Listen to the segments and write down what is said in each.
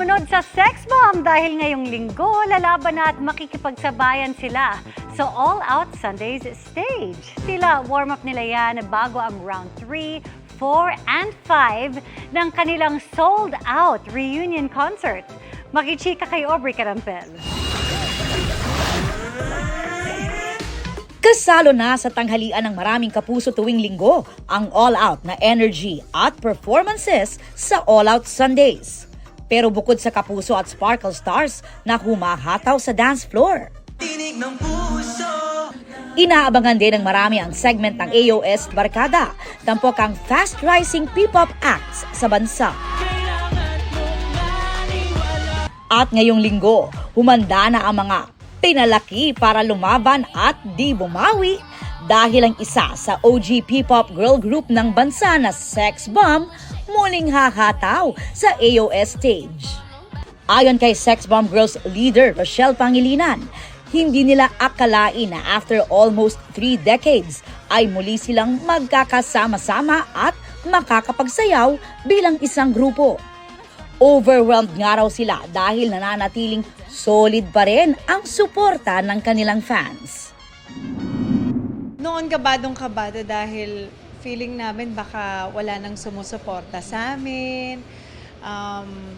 sumunod sa Sex Bomb dahil ngayong linggo, lalaban na at makikipagsabayan sila sa All Out Sundays stage. Tila warm-up nila yan bago ang round 3, 4, and 5 ng kanilang sold-out reunion concert. Makichika kay Aubrey Carampel. Kasalo na sa tanghalian ng maraming kapuso tuwing linggo ang all-out na energy at performances sa All Out Sundays. Pero bukod sa kapuso at sparkle stars na humahataw sa dance floor, inaabangan din ng marami ang segment ng AOS Barkada, tampok ang fast-rising P-pop acts sa bansa. At ngayong linggo, humanda na ang mga pinalaki para lumaban at di bumawi dahil ang isa sa OG P-pop girl group ng bansa na Sex Bomb muling hahataw sa AOS stage. Ayon kay Sex Bomb Girls leader Rochelle Pangilinan, hindi nila akalain na after almost 3 decades ay muli silang magkakasama-sama at makakapagsayaw bilang isang grupo. Overwhelmed nga raw sila dahil nananatiling solid pa rin ang suporta ng kanilang fans. Noon kabadong-kabado dahil feeling namin baka wala nang sumusuporta sa amin,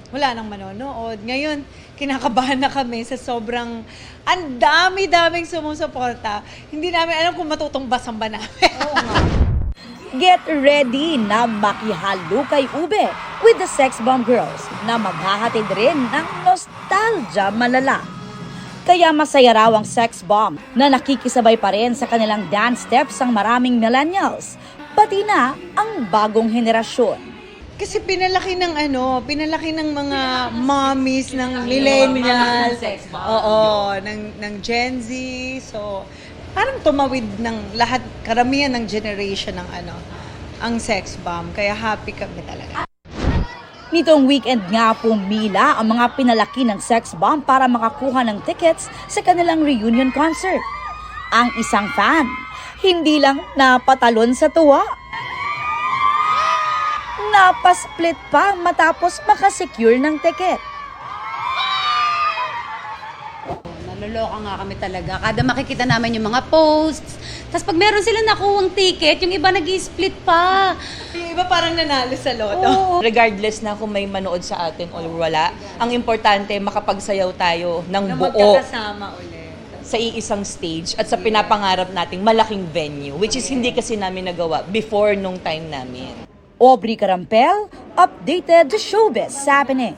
wala nang manonood. Ngayon, kinakabahan na kami sa sobrang ang dami-daming sumusuporta. Hindi namin alam kung matutungbasan ba namin. Oo nga. Get ready na makihalo kay Ube with the Sex Bomb Girls na maghahatid rin ng nostalgia malala. Kaya masaya raw ang Sex Bomb na nakikisabay pa rin sa kanilang dance steps ang maraming millennials, pati na ang bagong henerasyon. Kasi pinalaki ng mga mommies ng millennials. Oo, ng Gen Z. So, parang tumawid ng lahat, karamihan ng generation ng ang Sex Bomb. Kaya happy kami talaga. Nitong weekend nga pumila ang mga pinalaki ng Sex Bomb para makakuha ng tickets sa kanilang reunion concert. Ang isang fan, hindi lang napatalon sa tuwa, napasplit pa matapos makasecure ng ticket. Naloloka nga kami talaga. Kada makikita namin yung mga posts, tapos pag meron sila nakuhang ticket, yung iba nag-i-split pa. Yung iba parang nanalo sa loto. Oo. Regardless na kung may manood sa atin o wala, ang importante makapagsayaw tayo ng Na buo magkakasama ulit. sa iisang stage at sa pinapangarap nating malaking venue, which is hindi kasi namin nagawa before nung time namin. Aubrey Carampel, updated the showbiz happening.